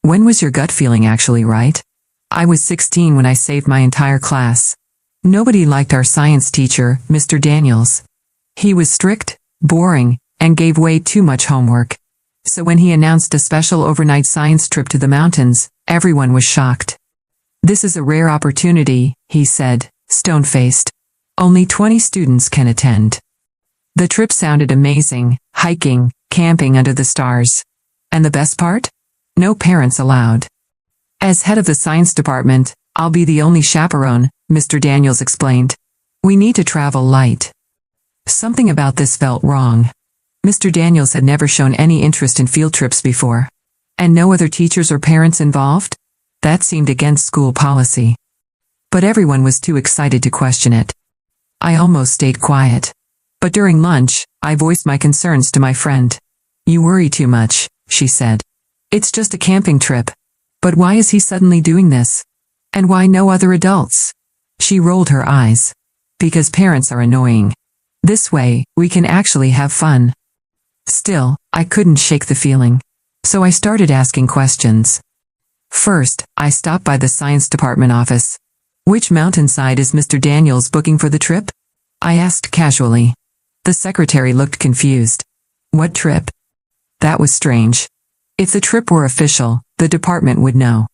When was your gut feeling actually right? I was 16 when I saved my entire class. Nobody liked our science teacher, Mr. Daniels. He was strict, boring, and gave way too much homework. So when he announced a special overnight science trip to the mountains, everyone was shocked. This is a rare opportunity, he said, stone-faced. Only 20 students can attend. The trip sounded amazing, hiking, camping under the stars. And the best part? No parents allowed. As head of the science department, I'll be the only chaperone, Mr. Daniels explained. We need to travel light. Something about this felt wrong. Mr. Daniels had never shown any interest in field trips before. And no other teachers or parents involved? That seemed against school policy. But everyone was too excited to question it. I almost stayed quiet. But during lunch, I voiced my concerns to my friend. You worry too much, she said. It's just a camping trip. But why is he suddenly doing this? And why no other adults? She rolled her eyes. Because parents are annoying. This way, we can actually have fun. Still, I couldn't shake the feeling. So I started asking questions. First, I stopped by the science department office. Which mountainside is Mr. Daniels booking for the trip? I asked casually. The secretary looked confused. What trip? That was strange. If the trip were official, the department would know.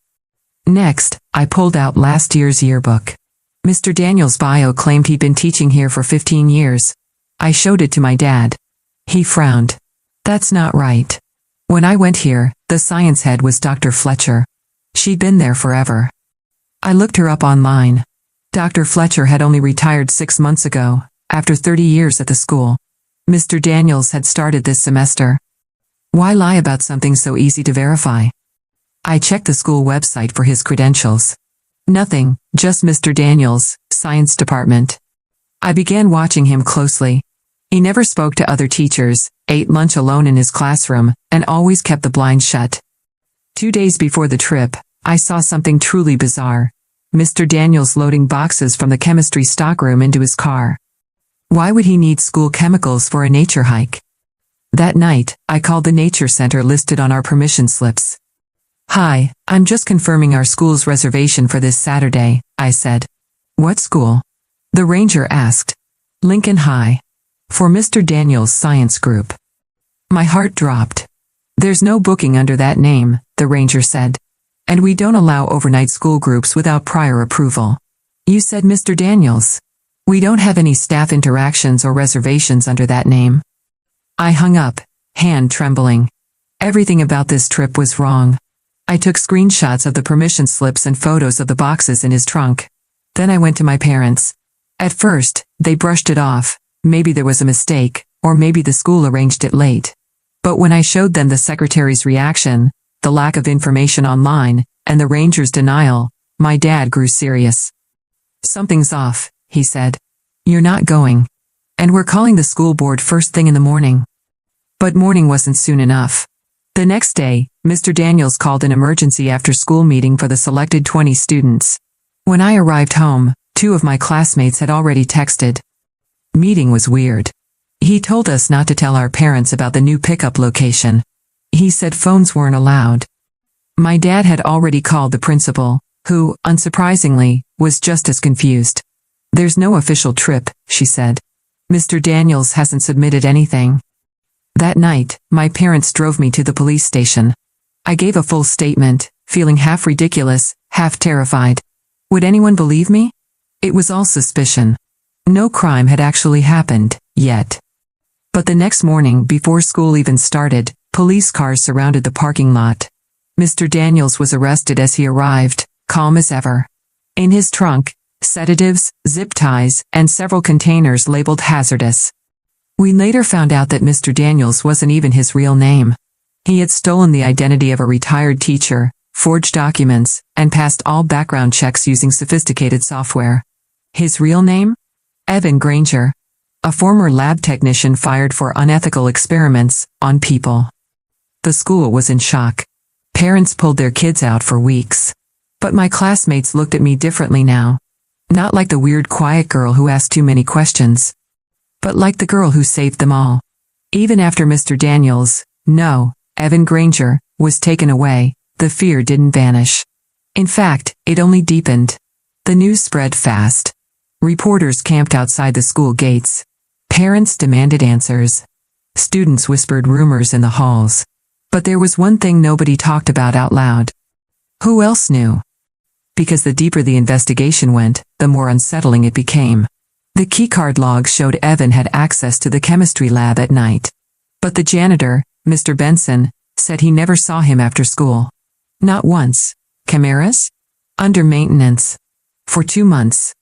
Next, I pulled out last year's yearbook. Mr. Daniels' bio claimed he'd been teaching here for 15 years. I showed it to my dad. He frowned. That's not right. When I went here, the science head was Dr. Fletcher. She'd been there forever. I looked her up online. Dr. Fletcher had only retired 6 months ago, after 30 years at the school. Mr. Daniels had started this semester. Why lie about something so easy to verify? I checked the school website for his credentials. Nothing, just Mr. Daniels, science department. I began watching him closely. He never spoke to other teachers, ate lunch alone in his classroom, and always kept the blinds shut. 2 days before the trip, I saw something truly bizarre. Mr. Daniels loading boxes from the chemistry stockroom into his car. Why would he need school chemicals for a nature hike? That night, I called the nature center listed on our permission slips. Hi, I'm just confirming our school's reservation for this Saturday, I said. What school? The ranger asked. Lincoln High. For Mr. Daniels' science group. My heart dropped. There's no booking under that name, the ranger said. And we don't allow overnight school groups without prior approval. You said Mr. Daniels. We don't have any staff interactions or reservations under that name. I hung up, hand trembling. Everything about this trip was wrong. I took screenshots of the permission slips and photos of the boxes in his trunk. Then I went to my parents. At first, they brushed it off. Maybe there was a mistake, or maybe the school arranged it late. But when I showed them the secretary's reaction, the lack of information online, and the ranger's denial, my dad grew serious. Something's off, he said. You're not going. And we're calling the school board first thing in the morning. But morning wasn't soon enough. The next day, Mr. Daniels called an emergency after-school meeting for the selected 20 students. When I arrived home, 2 of my classmates had already texted. Meeting was weird. He told us not to tell our parents about the new pickup location. He said phones weren't allowed. My dad had already called the principal, who, unsurprisingly, was just as confused. There's no official trip, she said. Mr. Daniels hasn't submitted anything. That night, my parents drove me to the police station. I gave a full statement, feeling half ridiculous, half terrified. Would anyone believe me? It was all suspicion. No crime had actually happened, yet. But the next morning, before school even started, police cars surrounded the parking lot. Mr. Daniels was arrested as he arrived, calm as ever. In his trunk, sedatives, zip ties, and several containers labeled hazardous. We later found out that Mr. Daniels wasn't even his real name. He had stolen the identity of a retired teacher, forged documents, and passed all background checks using sophisticated software. His real name? Evan Granger. A former lab technician fired for unethical experiments on people. The school was in shock. Parents pulled their kids out for weeks. But my classmates looked at me differently now. Not like the weird quiet girl who asked too many questions. But like the girl who saved them all. Even after Mr. Daniels, no, Evan Granger, was taken away, The fear didn't vanish. In fact, it only deepened. The news spread fast. Reporters camped outside the school gates. Parents demanded answers. Students whispered rumors in the halls. But there was one thing nobody talked about out loud. Who else knew? Because the deeper the investigation went, the more unsettling it became. The keycard logs showed Evan had access to the chemistry lab at night. But the janitor, Mr. Benson, said he never saw him after school. Not once. Cameras? Under maintenance. For 2 months.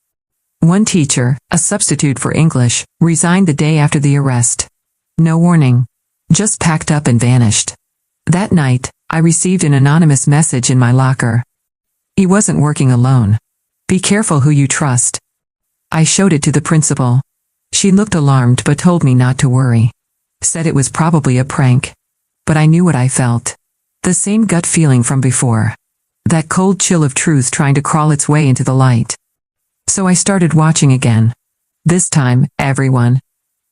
One teacher, a substitute for English, resigned the day after the arrest. No warning. Just packed up and vanished. That night, I received an anonymous message in my locker. He wasn't working alone. Be careful who you trust. I showed it to the principal. She looked alarmed but told me not to worry. Said it was probably a prank. But I knew what I felt. The same gut feeling from before. That cold chill of truth trying to crawl its way into the light. So I started watching again. This time, everyone.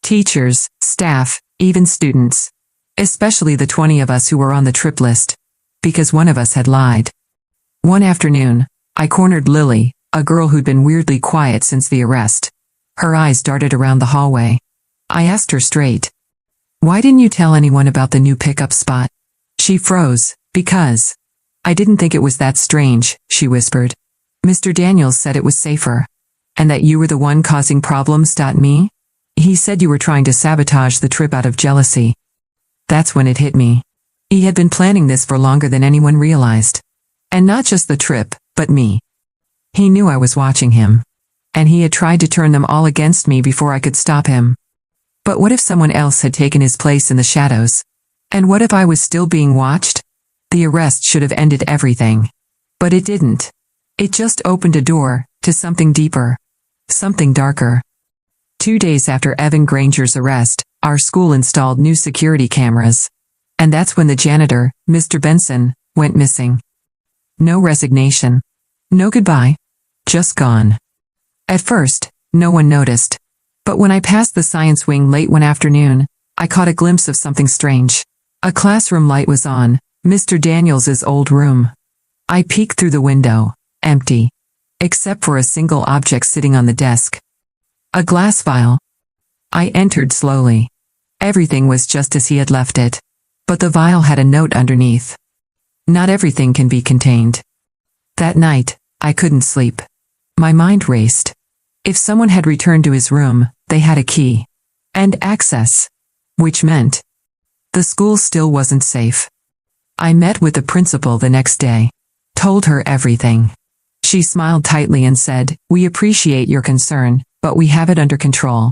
Teachers, staff, even students. Especially the 20 of us who were on the trip list. Because one of us had lied. One afternoon, I cornered Lily, a girl who'd been weirdly quiet since the arrest. Her eyes darted around the hallway. I asked her straight. Why didn't you tell anyone about the new pickup spot? She froze. Because. I didn't think it was that strange, she whispered. Mr. Daniels said it was safer. And that you were the one causing problems. Me? He said you were trying to sabotage the trip out of jealousy. That's when it hit me. He had been planning this for longer than anyone realized. And not just the trip, but me. He knew I was watching him. And he had tried to turn them all against me before I could stop him. But what if someone else had taken his place in the shadows? And what if I was still being watched? The arrest should have ended everything. But it didn't. It just opened a door to something deeper. Something darker. 2 days after Evan Granger's arrest, our school installed new security cameras. And that's when the janitor, Mr. Benson, went missing. No resignation. No goodbye. Just gone. At first, no one noticed. But when I passed the science wing late one afternoon, I caught a glimpse of something strange. A classroom light was on, Mr. Daniels's old room. I peeked through the window, empty. Except for a single object sitting on the desk. A glass vial. I entered slowly. Everything was just as he had left it. But the vial had a note underneath. Not everything can be contained. That night, I couldn't sleep. My mind raced. If someone had returned to his room, they had a key. And access. Which meant the school still wasn't safe. I met with the principal the next day. Told her everything. She smiled tightly and said, "We appreciate your concern, but we have it under control."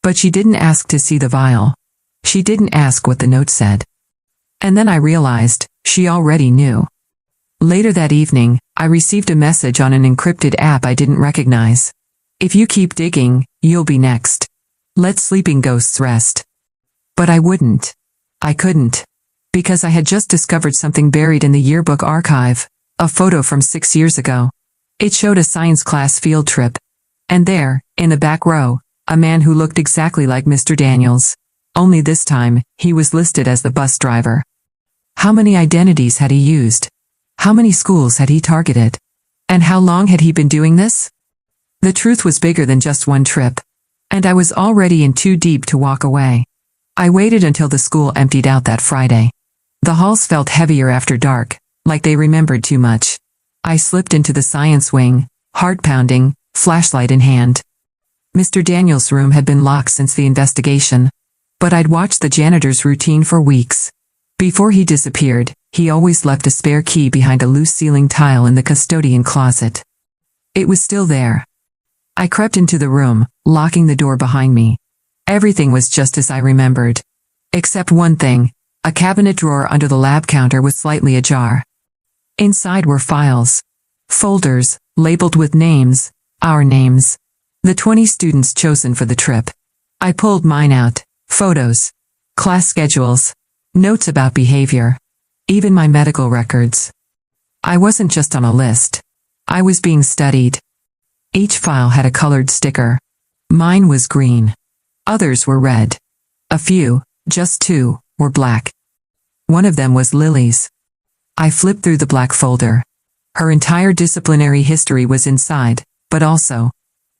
But she didn't ask to see the vial. She didn't ask what the note said. And then I realized, she already knew. Later that evening, I received a message on an encrypted app I didn't recognize. If you keep digging, you'll be next. Let sleeping ghosts rest. But I wouldn't. I couldn't. Because I had just discovered something buried in the yearbook archive, a photo from 6 years ago. It showed a science class field trip. And there, in the back row, a man who looked exactly like Mr. Daniels. Only this time, he was listed as the bus driver. How many identities had he used? How many schools had he targeted? And how long had he been doing this? The truth was bigger than just one trip. And I was already in too deep to walk away. I waited until the school emptied out that Friday. The halls felt heavier after dark, like they remembered too much. I slipped into the science wing, heart pounding, flashlight in hand. Mr. Daniels' room had been locked since the investigation. But I'd watched the janitor's routine for weeks. Before he disappeared, he always left a spare key behind a loose ceiling tile in the custodian closet. It was still there. I crept into the room, locking the door behind me. Everything was just as I remembered. Except one thing, a cabinet drawer under the lab counter was slightly ajar. Inside were files. Folders, labeled with names, our names. The 20 students chosen for the trip. I pulled mine out. Photos, class schedules, notes about behavior, even my medical records. I wasn't just on a list. I was being studied. Each file had a colored sticker. Mine was green. Others were red. A few, just 2, were black. One of them was Lily's. I flipped through the black folder. Her entire disciplinary history was inside, but also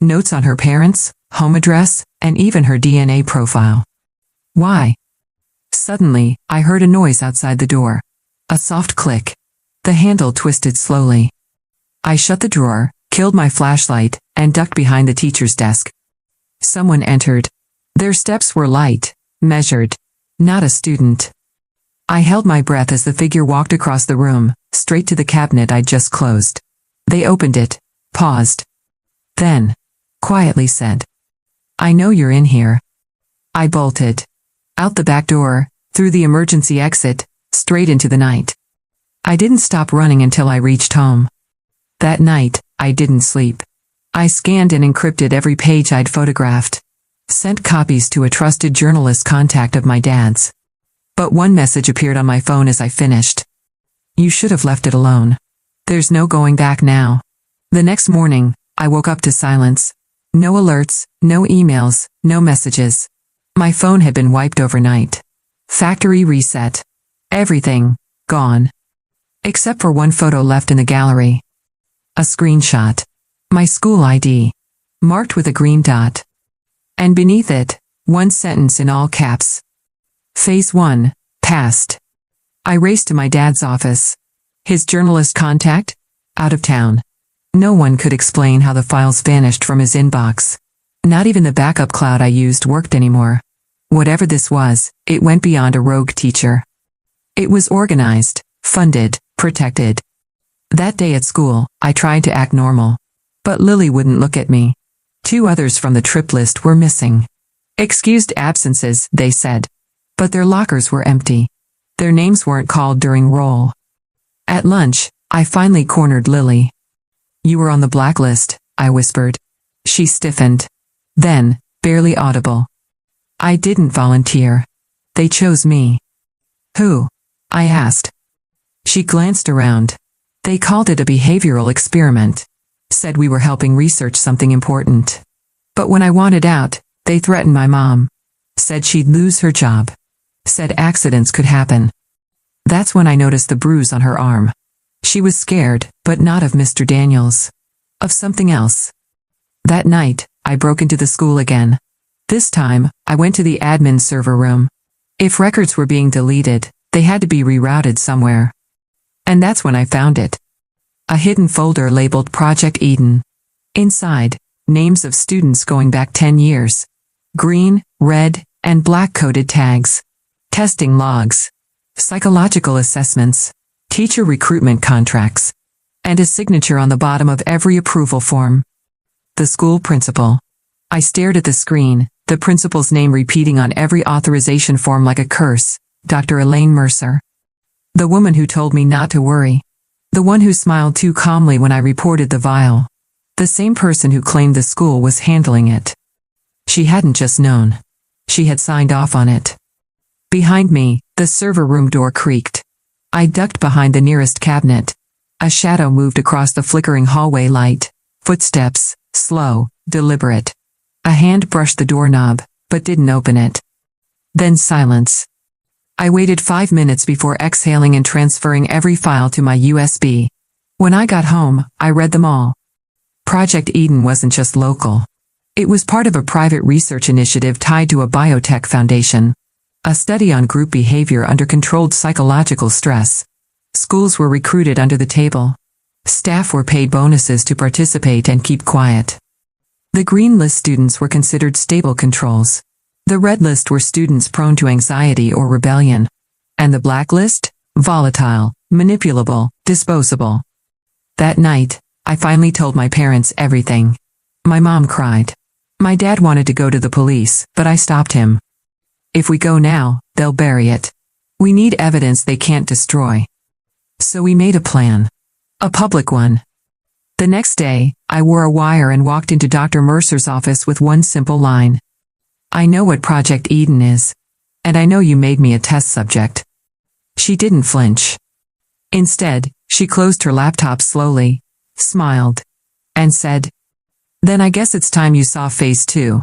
notes on her parents, home address, and even her DNA profile. Why? Suddenly, I heard a noise outside the door. A soft click. The handle twisted slowly. I shut the drawer, killed my flashlight, and ducked behind the teacher's desk. Someone entered. Their steps were light, measured. Not a student. I held my breath as the figure walked across the room, straight to the cabinet I'd just closed. They opened it, paused. Then, quietly said, "I know you're in here." I bolted. Out the back door, through the emergency exit, straight into the night. I didn't stop running until I reached home. That night, I didn't sleep. I scanned and encrypted every page I'd photographed. Sent copies to a trusted journalist contact of my dad's. But one message appeared on my phone as I finished. "You should have left it alone. There's no going back now." The next morning, I woke up to silence. No alerts, no emails, no messages. My phone had been wiped overnight. Factory reset. Everything, gone. Except for one photo left in the gallery. A screenshot. My school ID. Marked with a green dot. And beneath it, one sentence in all caps. Phase 1, passed. I raced to my dad's office. His journalist contact? Out of town. No one could explain how the files vanished from his inbox. Not even the backup cloud I used worked anymore. Whatever this was, it went beyond a rogue teacher. It was organized, funded, protected. That day at school, I tried to act normal. But Lily wouldn't look at me. 2 others from the trip list were missing. Excused absences, they said. But their lockers were empty. Their names weren't called during roll. At lunch, I finally cornered Lily. "You were on the blacklist," I whispered. She stiffened. Then, barely audible. "I didn't volunteer. They chose me." "Who?" I asked. She glanced around. "They called it a behavioral experiment. Said we were helping research something important. But when I wanted out, they threatened my mom. Said she'd lose her job. Said accidents could happen." That's when I noticed the bruise on her arm. She was scared, but not of Mr. Daniels. Of something else. That night, I broke into the school again. This time, I went to the admin server room. If records were being deleted, they had to be rerouted somewhere. And that's when I found it. A hidden folder labeled Project Eden. Inside, names of students going back 10 years. Green, red, and black-coded tags. Testing logs. Psychological assessments. Teacher recruitment contracts. And a signature on the bottom of every approval form. The school principal. I stared at the screen, the principal's name repeating on every authorization form like a curse, Dr. Elaine Mercer. The woman who told me not to worry. The one who smiled too calmly when I reported the vial. The same person who claimed the school was handling it. She hadn't just known. She had signed off on it. Behind me, the server room door creaked. I ducked behind the nearest cabinet. A shadow moved across the flickering hallway light. Footsteps, slow, deliberate. A hand brushed the doorknob, but didn't open it. Then silence. I waited 5 minutes before exhaling and transferring every file to my USB. When I got home, I read them all. Project Eden wasn't just local. It was part of a private research initiative tied to a biotech foundation. A study on group behavior under controlled psychological stress. Schools were recruited under the table. Staff were paid bonuses to participate and keep quiet. The green list students were considered stable controls. The red list were students prone to anxiety or rebellion. And the black list? Volatile, manipulable, disposable. That night, I finally told my parents everything. My mom cried. My dad wanted to go to the police, but I stopped him. If we go now, they'll bury it. We need evidence they can't destroy. So we made a plan. A public one. The next day, I wore a wire and walked into Dr. Mercer's office with one simple line. "I know what Project Eden is. And I know you made me a test subject." She didn't flinch. Instead, she closed her laptop slowly, smiled, and said, "Then I guess it's time you saw Phase 2.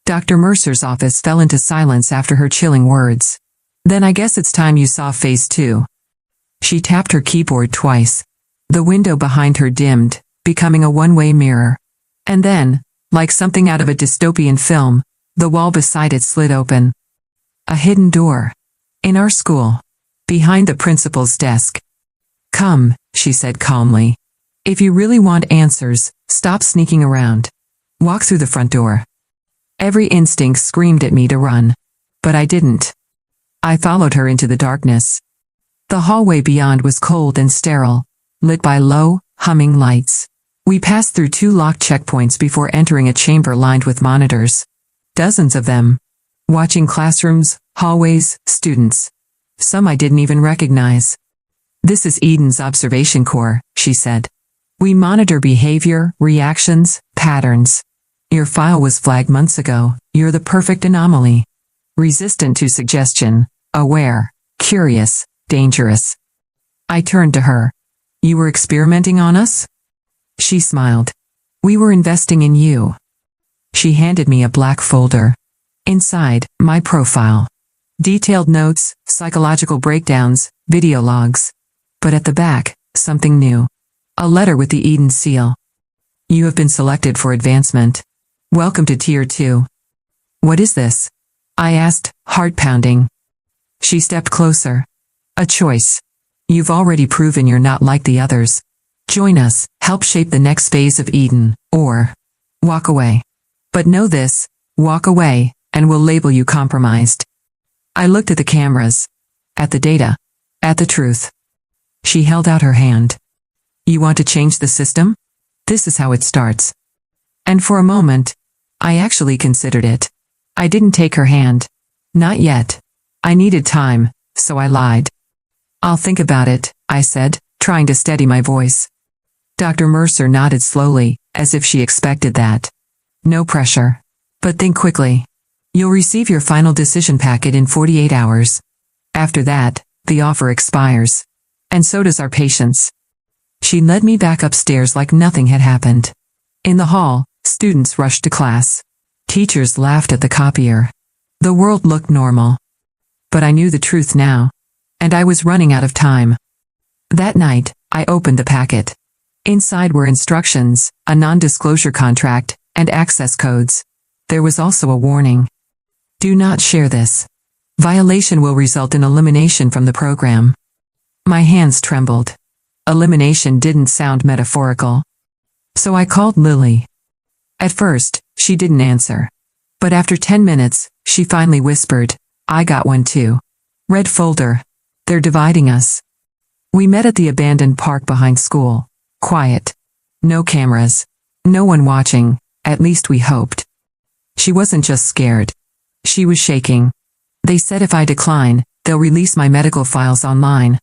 Dr. Mercer's office fell into silence after her chilling words. "Then I guess it's time you saw Phase 2. She tapped her keyboard twice. The window behind her dimmed, becoming a one-way mirror. And then, like something out of a dystopian film, the wall beside it slid open. A hidden door. In our school. Behind the principal's desk. "Come," she said calmly. "If you really want answers, stop sneaking around. Walk through the front door." Every instinct screamed at me to run. But I didn't. I followed her into the darkness. The hallway beyond was cold and sterile, lit by low, humming lights. We passed through 2 locked checkpoints before entering a chamber lined with monitors. Dozens of them. Watching classrooms, hallways, students. Some I didn't even recognize. "This is Eden's observation core," she said. "We monitor behavior, reactions, patterns. Your file was flagged months ago. You're the perfect anomaly. Resistant to suggestion, aware, curious, dangerous." I turned to her. "You were experimenting on us?" She smiled. "We were investing in you." She handed me a black folder. Inside, my profile. Detailed notes, psychological breakdowns, video logs. But at the back, something new. A letter with the Eden seal. "You have been selected for advancement. Welcome to Tier 2. "What is this?" I asked, heart pounding. She stepped closer. "A choice. You've already proven you're not like the others. Join us, help shape the next phase of Eden, or walk away. But know this, walk away, and we'll label you compromised." I looked at the cameras. At the data. At the truth. She held out her hand. "You want to change the system? This is how it starts." And for a moment, I actually considered it. I didn't take her hand. Not yet. I needed time, so I lied. "I'll think about it," I said, trying to steady my voice. Dr. Mercer nodded slowly, as if she expected that. "No pressure. But think quickly. You'll receive your final decision packet in 48 hours. After that, the offer expires. And so does our patience." She led me back upstairs like nothing had happened. In the hall, students rushed to class. Teachers laughed at the copier. The world looked normal. But I knew the truth now. And I was running out of time. That night, I opened the packet. Inside were instructions, a non-disclosure contract, and access codes. There was also a warning. "Do not share this. Violation will result in elimination from the program." My hands trembled. Elimination didn't sound metaphorical. So I called Lily. At first, she didn't answer. But after 10 minutes, she finally whispered, "I got one too. Red folder. They're dividing us." We met at the abandoned park behind school. Quiet. No cameras. No one watching, at least we hoped. She wasn't just scared. She was shaking. "They said if I decline, they'll release my medical files online.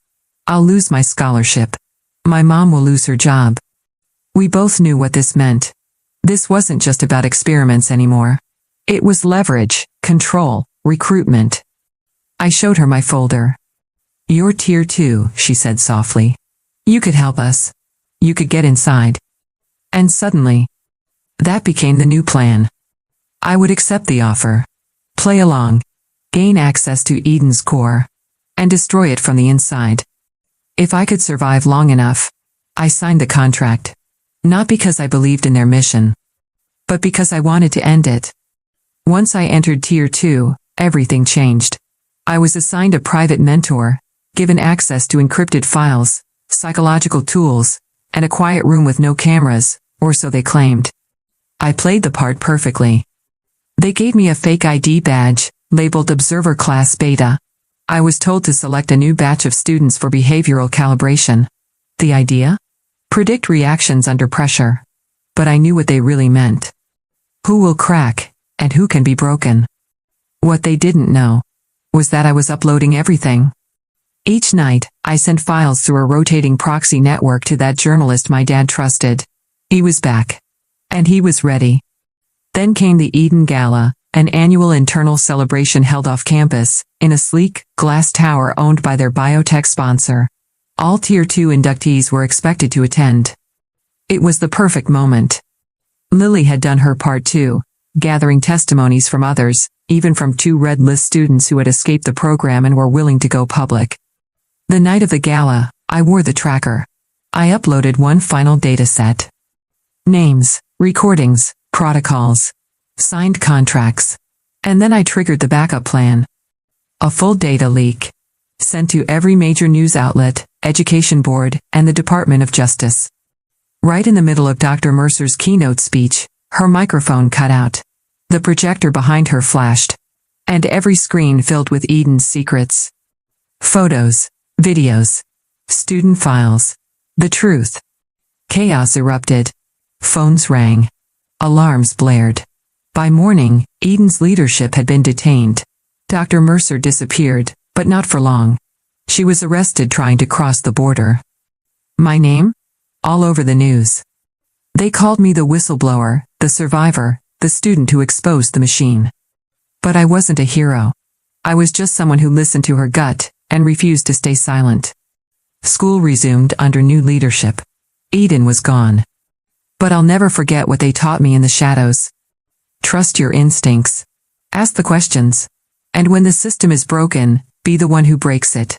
I'll lose my scholarship. My mom will lose her job." We both knew what this meant. This wasn't just about experiments anymore. It was leverage, control, recruitment. I showed her my folder. "You're Tier 2, she said softly. "You could help us. You could get inside." And suddenly, that became the new plan. I would accept the offer. Play along. Gain access to Eden's core. And destroy it from the inside. If I could survive long enough, I signed the contract. Not because I believed in their mission, but because I wanted to end it. Once I entered Tier 2, everything changed. I was assigned a private mentor, given access to encrypted files, psychological tools, and a quiet room with no cameras, or so they claimed. I played the part perfectly. They gave me a fake ID badge, labeled Observer Class Beta. I was told to select a new batch of students for behavioral calibration. The idea? Predict reactions under pressure. But I knew what they really meant. Who will crack, and who can be broken? What they didn't know was that I was uploading everything. Each night, I sent files through a rotating proxy network to that journalist my dad trusted. He was back. And he was ready. Then came the Eden Gala, an annual internal celebration held off campus, in a sleek, glass tower owned by their biotech sponsor. All Tier 2 inductees were expected to attend. It was the perfect moment. Lily had done her part too, gathering testimonies from others, even from 2 red list students who had escaped the program and were willing to go public. The night of the gala, I wore the tracker. I uploaded one final data set. Names, recordings, protocols, signed contracts. And then I triggered the backup plan. A full data leak. Sent to every major news outlet, education board, and the Department of Justice. Right in the middle of Dr. Mercer's keynote speech, her microphone cut out. The projector behind her flashed. And every screen filled with Eden's secrets. Photos, videos, student files. The truth. Chaos erupted. Phones rang. Alarms blared. By morning, Eden's leadership had been detained. Dr. Mercer disappeared, but not for long. She was arrested trying to cross the border. My name? All over the news. They called me the whistleblower, the survivor, the student who exposed the machine. But I wasn't a hero. I was just someone who listened to her gut and refused to stay silent. School resumed under new leadership. Eden was gone. But I'll never forget what they taught me in the shadows. Trust your instincts. Ask the questions. And when the system is broken, be the one who breaks it.